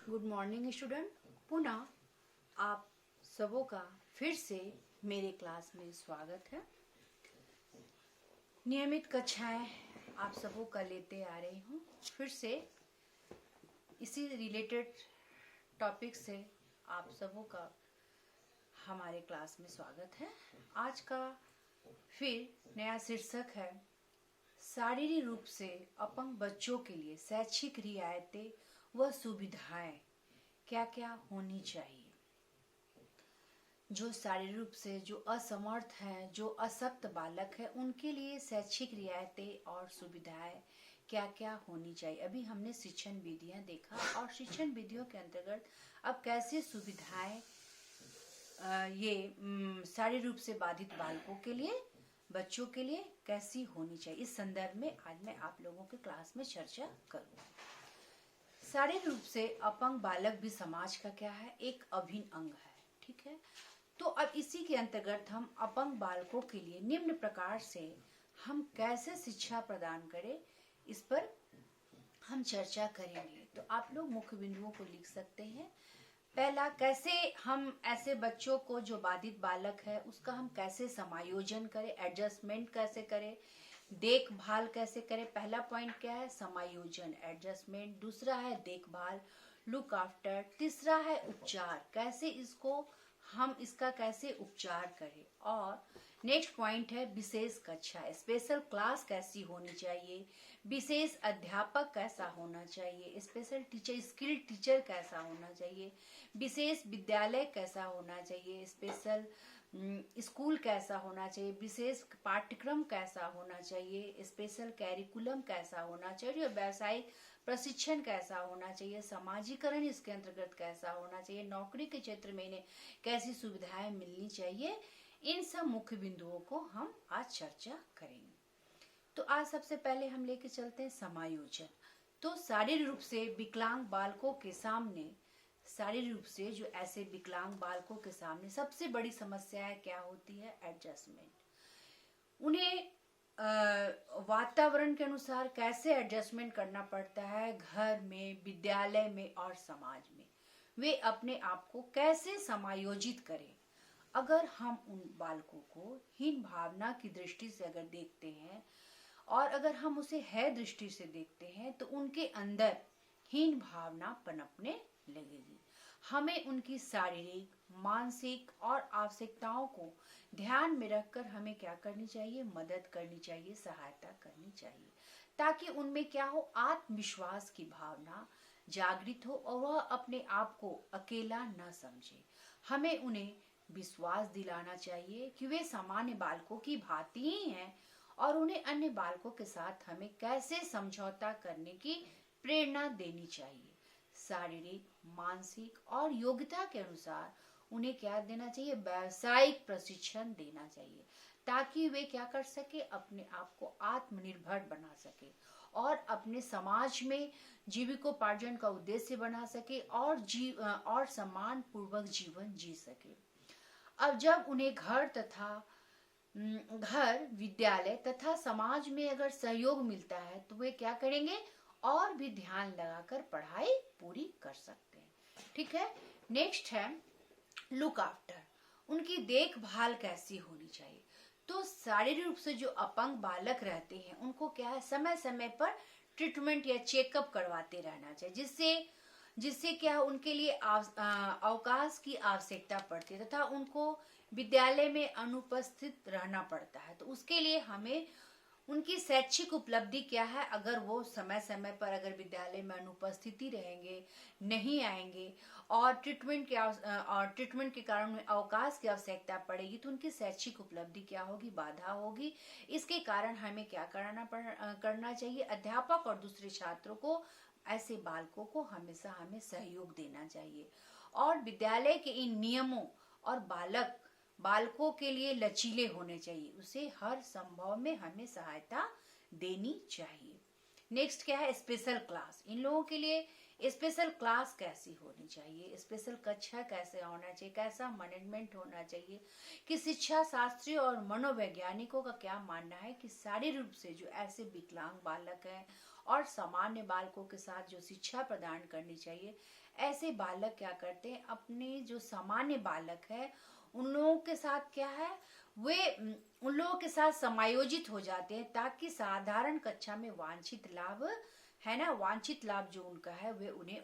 Good morning student. पुनः आप सबों का फिर से मेरे क्लास में स्वागत है। नियमित कक्षाएं आप सबों का लेते आ रही हूँ। फिर से इसी रिलेटेड टॉपिक से आप सबों का हमारे क्लास में स्वागत है। आज का फिर नया शीर्षक है शारीरिक रूप से अपंग बच्चों के लिए शैक्षिक रियायतें व सुविधाएं क्या क्या होनी चाहिए। जो शारीरिक रूप से जो असमर्थ है, जो अशक्त बालक है, उनके लिए शैक्षिक रियायतें और सुविधाएं क्या क्या होनी चाहिए। अभी हमने शिक्षण विधियां देखा और शिक्षण विधियों के अंतर्गत अब कैसे सुविधाएं ये शारीरिक रूप से बाधित बालकों के लिए, बच्चों के लिए कैसी होनी चाहिए, इस संदर्भ में आज मैं आप लोगों के क्लास में चर्चा करूंगा। शारीरिक रूप से अपंग बालक भी समाज का क्या है, एक अभिन्न अंग है। ठीक है, तो अब इसी के अंतर्गत हम अपंग बालकों के लिए निम्न प्रकार से हम कैसे शिक्षा प्रदान करें, इस पर हम चर्चा करेंगे। तो आप लोग मुख्य बिंदुओं को लिख सकते हैं। पहला, कैसे हम ऐसे बच्चों को जो बाधित बालक है उसका हम कैसे समायोजन करें, एडजस्टमेंट कैसे करें, देखभाल कैसे करें। पहला पॉइंट क्या है, समायोजन, एडजस्टमेंट। दूसरा है देखभाल, लुक आफ्टर। तीसरा है उपचार, कैसे इसको हम इसका कैसे उपचार करें। और नेक्स्ट पॉइंट है विशेष कक्षा, स्पेशल क्लास कैसी होनी चाहिए, विशेष अध्यापक कैसा होना चाहिए, स्पेशल टीचर, स्किल्ड टीचर कैसा होना चाहिए, विशेष विद्यालय कैसा होना चाहिए, स्पेशल स्कूल कैसा होना चाहिए, विशेष पाठ्यक्रम कैसा होना चाहिए, स्पेशल कैरिकुलम कैसा होना चाहिए, और व्यावसायिक प्रशिक्षण कैसा होना चाहिए, समाजीकरण इसके अंतर्गत कैसा होना चाहिए, नौकरी के क्षेत्र में इन्हें कैसी सुविधाएं मिलनी चाहिए। इन सब मुख्य बिंदुओं को हम आज चर्चा करेंगे। तो आज सबसे पहले हम लेके चलते हैं समायोजन। तो शारीरिक रूप से विकलांग बालकों के सामने, शारीरिक रूप से जो ऐसे विकलांग बालकों के सामने सबसे बड़ी समस्या क्या होती है, एडजस्टमेंट। उन्हें वातावरण के अनुसार कैसे एडजस्टमेंट करना पड़ता है, घर में, विद्यालय में और समाज में वे अपने आप को कैसे समायोजित करें। अगर हम उन बालकों को हीन भावना की दृष्टि से अगर देखते हैं और अगर हम उसे है दृष्टि से देखते हैं तो उनके अंदर हीन भावना पनपने लगेगी। हमें उनकी शारीरिक, मानसिक और आवश्यकताओं को ध्यान में रखकर हमें क्या करनी चाहिए, मदद करनी चाहिए, सहायता करनी चाहिए, ताकि उनमें क्या हो, आत्मविश्वास की भावना जागृत हो और वह अपने आप को अकेला न समझे। हमें उन्हें विश्वास दिलाना चाहिए कि वे सामान्य बालकों की भांति ही हैं और उन्हें अन्य बालकों के साथ हमें कैसे समझौता करने की प्रेरणा देनी चाहिए। शारीरिक, मानसिक और योग्यता के अनुसार उन्हें क्या देना चाहिए, व्यावसायिक प्रशिक्षण देना चाहिए, ताकि वे क्या कर सके, अपने आप को आत्मनिर्भर बना सके और अपने समाज में जीविकोपार्जन का उद्देश्य बना सके और सम्मान पूर्वक जीवन जी सके। अब जब उन्हें घर, विद्यालय तथा समाज में अगर सहयोग मिलता है तो वे क्या करेंगे, और भी ध्यान लगाकर पढ़ाई पूरी कर सकते हैं। ठीक है, नेक्स्ट है लुक आफ्टर, उनकी देखभाल कैसी होनी चाहिए। तो शारीरिक रूप से जो अपंग बालक रहते हैं उनको क्या है, समय समय पर ट्रीटमेंट या चेकअप करवाते रहना चाहिए, जिससे क्या उनके लिए अवकाश की आवश्यकता पड़ती है तथा उनको विद्यालय में अनुपस्थित रहना पड़ता है। तो उसके लिए हमें उनकी शैक्षिक उपलब्धि क्या है, अगर वो समय समय पर अगर विद्यालय में अनुपस्थिति रहेंगे, नहीं आएंगे और ट्रीटमेंट के कारण उन्हें अवकाश की आवश्यकता पड़ेगी तो उनकी शैक्षिक उपलब्धि क्या होगी, बाधा होगी। इसके कारण हमें क्या करना चाहिए, अध्यापक और दूसरे छात्रों को, ऐसे बालकों को हमेशा हमें सहयोग देना चाहिए और विद्यालय के इन नियमों और बालकों के लिए लचीले होने चाहिए, उसे हर संभव में हमें सहायता देनी चाहिए। नेक्स्ट क्या है, स्पेशल क्लास। इन लोगों के लिए स्पेशल क्लास कैसी होनी चाहिए, स्पेशल कक्षा कैसे होना चाहिए, कैसा मैनेजमेंट होना चाहिए, कि शिक्षा शास्त्री और मनोवैज्ञानिकों का क्या मानना है कि शारीरिक रूप से जो ऐसे विकलांग बालक हैं और सामान्य बालकों के साथ जो शिक्षा प्रदान करनी चाहिए, ऐसे बालक क्या करते हैं, अपने जो सामान्य बालक है उन लोगों के साथ क्या है, वे उन लोगों के साथ समायोजित हो जाते हैं ताकि साधारण कक्षा में वांछित लाभ है ना, वांछित लाभ जो उनका है वे उन्हें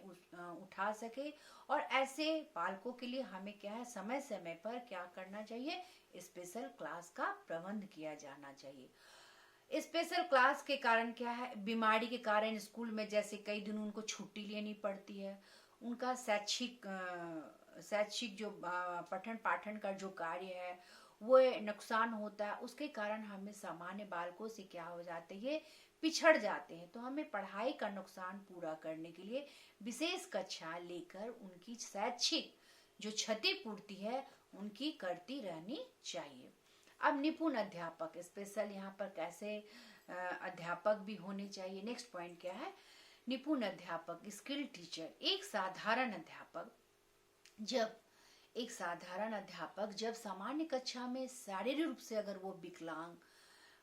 उठा सके। और ऐसे बालकों के लिए हमें क्या है, समय समय पर क्या करना चाहिए, स्पेशल क्लास का प्रबंध किया जाना चाहिए। स्पेशल क्लास के कारण क्या है, बीमारी के कारण स्कूल में जैसे कई दिन उनको छुट्टी लेनी पड़ती है, उनका शैक्षिक जो पठन पाठन का जो कार्य है वो नुकसान होता है, उसके कारण हमें सामान्य बालकों से क्या हो जाते हैं, पिछड़ जाते हैं। तो हमें पढ़ाई का नुकसान पूरा करने के लिए विशेष कक्षा लेकर उनकी शैक्षिक जो क्षतिपूर्ति है उनकी करती रहनी चाहिए। अब निपुण अध्यापक, स्पेशल यहाँ पर कैसे अध्यापक भी होने चाहिए। नेक्स्ट पॉइंट क्या है, निपुण अध्यापक, स्किल टीचर। एक साधारण अध्यापक जब सामान्य कक्षा में शारीरिक रूप से अगर वो विकलांग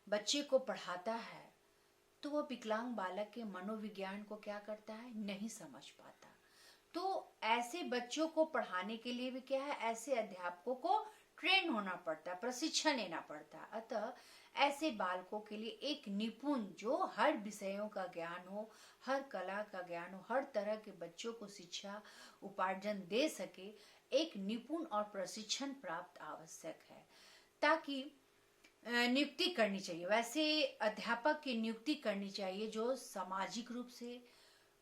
बच्चे को पढ़ाता है तो वो विकलांग बालक के मनोविज्ञान को क्या करता है, नहीं समझ पाता। तो ऐसे बच्चों को पढ़ाने के लिए भी क्या है, ऐसे अध्यापकों को ट्रेन होना पड़ता है, प्रशिक्षण लेना पड़ता है। अतः ऐसे बालकों के लिए एक निपुण जो हर विषयों का ज्ञान हो, हर कला का ज्ञान हो, हर तरह के बच्चों को शिक्षा उपार्जन दे सके, एक निपुण और प्रशिक्षण प्राप्त आवश्यक है। ताकि नियुक्ति करनी चाहिए, वैसे अध्यापक की नियुक्ति करनी चाहिए जो सामाजिक रूप से,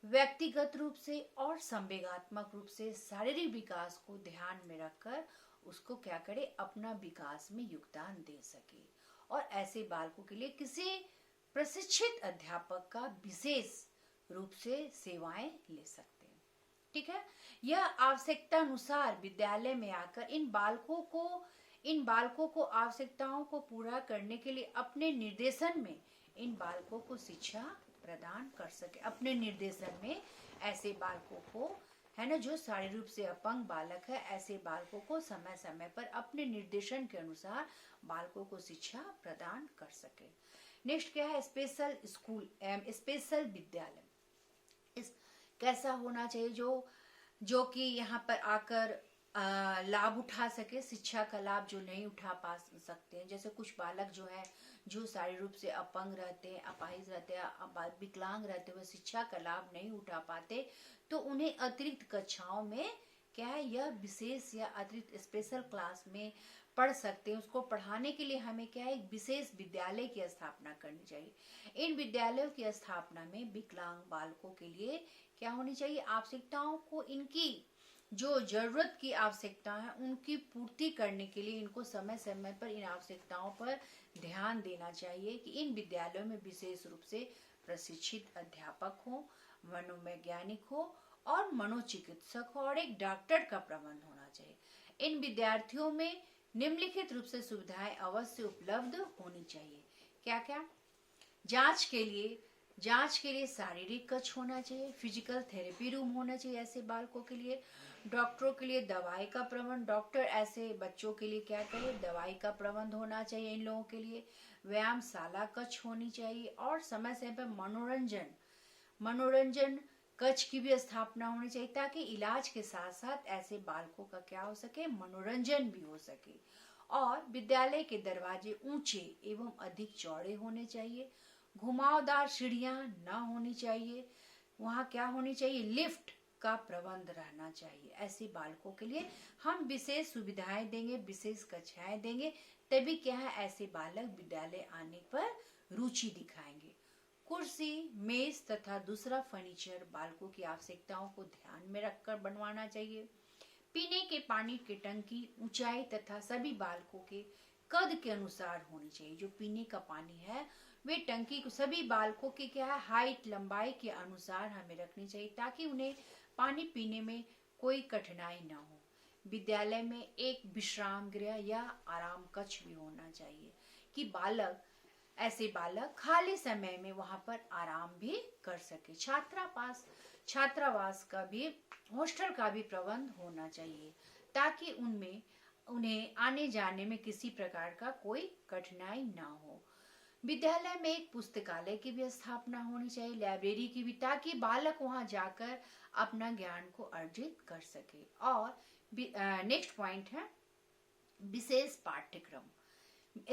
व्यक्तिगत रूप से और संवेगात्मक रूप से शारीरिक विकास को ध्यान में रखकर उसको क्या करे, अपना विकास में योगदान दे सके। और ऐसे बालकों के लिए किसी प्रशिक्षित अध्यापक का विशेष रूप से सेवाएं ले सकते हैं। ठीक है, यह आवश्यकता अनुसार विद्यालय में आकर इन बालकों को आवश्यकताओं को पूरा करने के लिए अपने निर्देशन में इन बालकों को शिक्षा प्रदान कर सके। अपने निर्देशन में ऐसे बालकों को है ना, जो शारीरिक रूप से अपंग बालक है, ऐसे बालकों को समय समय पर अपने निर्देशन के अनुसार बालकों को शिक्षा प्रदान कर सके। नेक्स्ट क्या है, स्पेशल स्कूल एवं स्पेशल विद्यालय। कैसा होना चाहिए, जो कि यहाँ पर आकर लाभ उठा सके, शिक्षा का लाभ जो नहीं उठा पा सकते हैं। जैसे कुछ बालक जो है जो शारीरिक रूप से अपंग रहते हैं, अपाहिज रहते हैं, विकलांग रहते हुए शिक्षा का लाभ नहीं उठा पाते, तो उन्हें अतिरिक्त कक्षाओं में क्या है, यह विशेष या अतिरिक्त स्पेशल क्लास में पढ़ सकते हैं। उसको पढ़ाने के लिए हमें क्या है, एक विशेष विद्यालय की स्थापना करनी चाहिए। इन विद्यालयों की स्थापना में विकलांग बालकों के लिए क्या होनी चाहिए, आवश्यकताओं को, इनकी जो जरूरत की आवश्यकता है उनकी पूर्ति करने के लिए इनको समय समय पर इन आवश्यकताओं पर ध्यान देना चाहिए कि इन विद्यालयों में विशेष रूप से प्रशिक्षित अध्यापक हो, मनोवैज्ञानिक हो और मनोचिकित्सक हो और एक डॉक्टर का प्रबंध होना चाहिए। इन विद्यार्थियों में निम्नलिखित रूप से सुविधाएं अवश्य उपलब्ध होनी चाहिए। क्या क्या, जांच के लिए शारीरिक कक्ष होना चाहिए, फिजिकल थेरेपी रूम होना चाहिए ऐसे बालकों के लिए, डॉक्टरों के लिए दवाई का प्रबंध, डॉक्टर ऐसे बच्चों के लिए क्या करे, दवाई का प्रबंध होना चाहिए इन लोगों के लिए, व्यायामशाला कक्ष होनी चाहिए और समय समय पर मनोरंजन कक्ष की भी स्थापना होनी चाहिए ताकि इलाज के साथ साथ ऐसे बालकों का क्या हो सके, मनोरंजन भी हो सके। और विद्यालय के दरवाजे ऊंचे एवं अधिक चौड़े होने चाहिए, घुमावदार सीढ़ियां न होनी चाहिए, वहाँ क्या होनी चाहिए, लिफ्ट का प्रबंध रहना चाहिए। ऐसे बालकों के लिए हम विशेष सुविधाएं देंगे, विशेष कक्षाएं देंगे, तभी क्या है, ऐसे बालक विद्यालय आने पर रुचि दिखाएंगे। कुर्सी, मेज तथा दूसरा फर्नीचर बालकों की आवश्यकताओं को ध्यान में रखकर बनवाना चाहिए। पीने के पानी की टंकी ऊंचाई तथा सभी बालकों के कद के अनुसार होनी चाहिए। जो पीने का पानी है वे टंकी को सभी बालकों की क्या है, हाइट लंबाई के अनुसार हमें रखनी चाहिए ताकि उन्हें पानी पीने में कोई कठिनाई न हो। विद्यालय में एक विश्राम गृह या आराम कक्ष भी होना चाहिए कि ऐसे बालक खाली समय में वहां पर आराम भी कर सके। छात्रावास का भी, हॉस्टल का भी प्रबंध होना चाहिए ताकि उन्हें आने जाने में किसी प्रकार का कोई कठिनाई ना हो। विद्यालय में एक पुस्तकालय की भी स्थापना होनी चाहिए, लाइब्रेरी की भी, ताकि बालक वहां जाकर अपना ज्ञान को अर्जित कर सके। और नेक्स्ट पॉइंट है विशेष पाठ्यक्रम,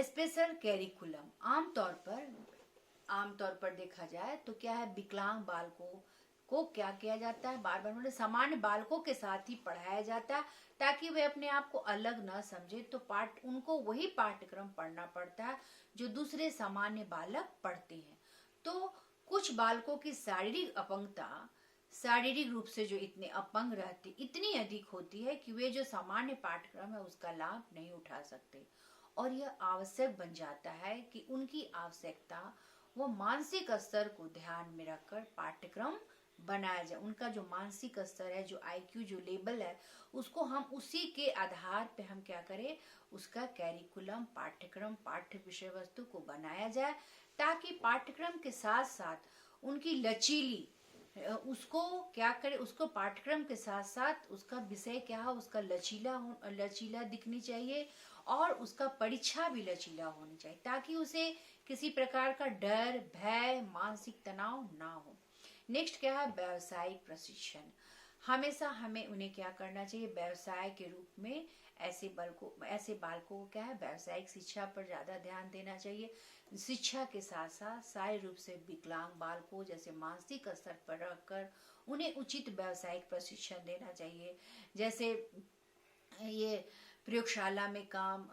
स्पेशल कैरिकुलम। आमतौर पर देखा जाए तो क्या है, विकलांग बालकों को क्या किया जाता है, बार बार मतलब सामान्य बालकों के साथ ही पढ़ाया जाता है, ताकि वे अपने आप को अलग न समझे। तो उनको वही पाठ्यक्रम पढ़ना पड़ता है जो दूसरे सामान्य बालक पढ़ते हैं। तो कुछ बालकों की शारीरिक अपंगता, शारीरिक रूप से जो इतने अपंग रहते, इतनी अधिक होती है कि वे जो सामान्य पाठ्यक्रम है उसका लाभ नहीं उठा सकते। और यह आवश्यक बन जाता है कि उनकी आवश्यकता वो मानसिक स्तर को ध्यान में रखकर पाठ्यक्रम बनाया जाए। उनका जो मानसिक स्तर है, जो आईक्यू जो लेवल है, उसको हम उसी के आधार पे हम क्या करें, उसका कैरिकुलम, पाठ्यक्रम, पाठ्य विषय वस्तु को बनाया जाए, ताकि पाठ्यक्रम के साथ साथ उनकी लचीली उसको क्या करे, उसको पाठ्यक्रम के साथ साथ उसका विषय क्या है, उसका लचीला दिखनी चाहिए, और उसका परीक्षा भी लचीला होनी चाहिए, ताकि उसे किसी प्रकार का डर, भय, मानसिक तनाव ना हो। नेक्स्ट क्या है, व्यावसायिक प्रशिक्षण। हमेशा हमें उन्हें क्या करना चाहिए, व्यवसाय के रूप में ऐसे बालकों को क्या है, व्यावसायिक शिक्षा पर ज्यादा ध्यान देना चाहिए। शिक्षा के साथ साथ शारीरिक रूप से विकलांग बालकों जैसे मानसिक स्तर पर रखकर उन्हें उचित व्यावसायिक प्रशिक्षण देना चाहिए। जैसे ये प्रयोगशाला में काम,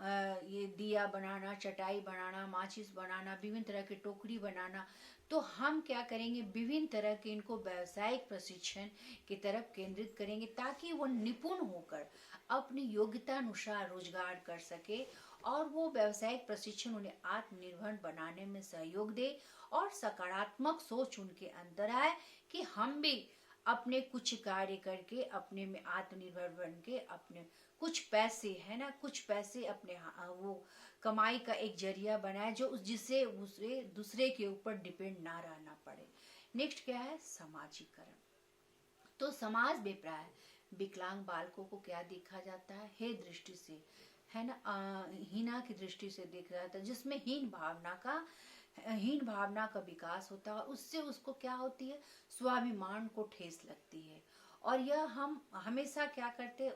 ये दिया बनाना, चटाई बनाना, माचिस बनाना, विभिन्न तरह की टोकरी बनाना। तो हम क्या करेंगे, विभिन्न तरह के इनको व्यावसायिक प्रशिक्षण की तरफ केंद्रित करेंगे, ताकि वो निपुण होकर अपनी योग्यता अनुसार रोजगार कर सके, और वो व्यावसायिक प्रशिक्षण उन्हें आत्मनिर्भर बनाने में सहयोग दे, और सकारात्मक सोच उनके अंदर आए कि हम भी अपने कुछ कार्य करके अपने में आत्मनिर्भर बन के अपने कुछ पैसे है ना, कुछ पैसे अपने वो कमाई का एक जरिया बनाए, जो जिससे उसे दूसरे के ऊपर डिपेंड ना रहना पड़े। नेक्स्ट क्या है, समाजीकरण। तो समाज में प्राय विकलांग बालकों को क्या देखा जाता है, हे दृष्टि से, है ना, हीना की दृष्टि से देखा जाता है, जिसमें हीन भावना का विकास होता है। उससे उसको क्या होती है, स्वाभिमान को ठेस लगती है। और यह हम हमेशा क्या करते,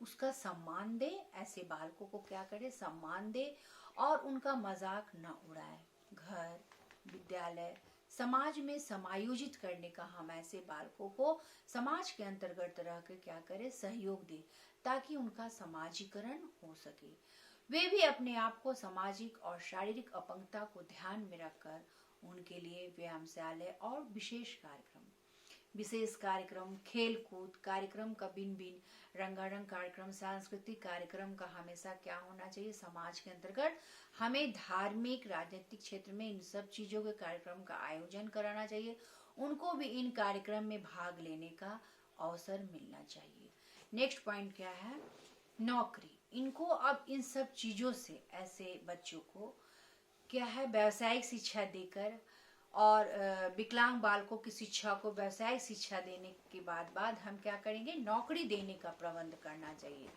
उसका सम्मान दे, ऐसे बालकों को क्या करे, सम्मान दे, और उनका मजाक न उड़ाए। घर, विद्यालय, समाज में समायोजित करने का हम ऐसे बालकों को समाज के अंतर्गत रह कर क्या करें, सहयोग दे, ताकि उनका समाजीकरण हो सके। वे भी अपने आप को सामाजिक और शारीरिक अपंगता को ध्यान में रखकर उनके लिए व्यायामशाला और विशेष कार्यक्रम, खेल कूद कार्यक्रम का भिन्न रंगारंग कार्यक्रम, सांस्कृतिक कार्यक्रम का हमेशा क्या होना चाहिए, समाज के अंतर्गत हमें धार्मिक, राजनीतिक क्षेत्र में इन सब चीजों के कार्यक्रम का आयोजन कराना चाहिए। उनको भी इन कार्यक्रम में भाग लेने का अवसर मिलना चाहिए। नेक्स्ट पॉइंट क्या है, नौकरी। इनको अब इन सब चीजों से ऐसे बच्चों को क्या है, व्यावसायिक शिक्षा देकर, और विकलांग बालकों की शिक्षा को व्यावसायिक शिक्षा देने के बाद हम क्या करेंगे, नौकरी देने का प्रबंध करना चाहिए।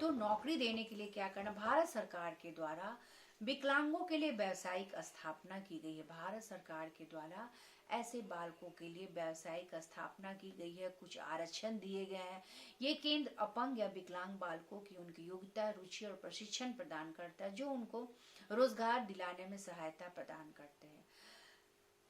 तो नौकरी देने के लिए क्या करना, भारत सरकार के द्वारा विकलांगों के लिए व्यावसायिक स्थापना की गई है। भारत सरकार के द्वारा ऐसे बालकों के लिए व्यावसायिक स्थापना की गई है, कुछ आरक्षण दिए गए हैं। ये केंद्र अपंग या विकलांग बालकों की उनकी योग्यता, रुचि और प्रशिक्षण प्रदान करता है, जो उनको रोजगार दिलाने में सहायता प्रदान करते हैं।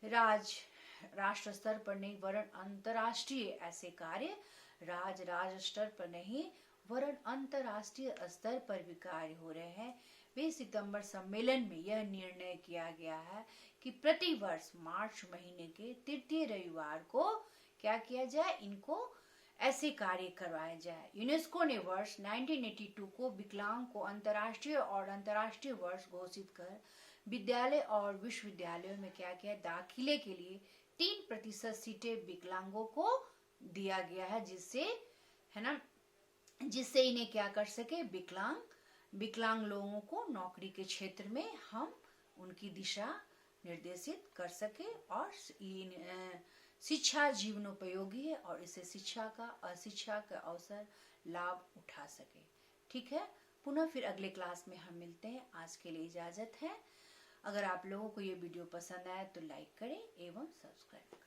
राष्ट्र स्तर पर नहीं वरन अंतर्राष्ट्रीय ऐसे कार्य, राज्य स्तर पर नहीं वरन अंतर्राष्ट्रीय स्तर पर भी कार्य हो रहे हैं। वे सितंबर सम्मेलन में यह निर्णय किया गया है कि प्रति वर्ष मार्च महीने के तृतीय रविवार को क्या किया जाए, इनको ऐसे कार्य करवाए जाए। यूनेस्को ने वर्ष 1982 को विकलांग को अंतर्राष्ट्रीय वर्ष घोषित कर विद्यालय और विश्वविद्यालयों में क्या किया, दाखिले के लिए 3% सीटें विकलांगों को दिया गया है, जिससे है ना, जिससे इन्हें क्या कर सके, विकलांग लोगों को नौकरी के क्षेत्र में हम उनकी दिशा निर्देशित कर सके, और शिक्षा जीवनोपयोगी है, और इसे शिक्षा का अवसर लाभ उठा सके। ठीक है, पुनः फिर अगले क्लास में हम मिलते हैं। आज के लिए इजाजत है। अगर आप लोगों को ये वीडियो पसंद आए तो लाइक करें एवं सब्सक्राइब करें।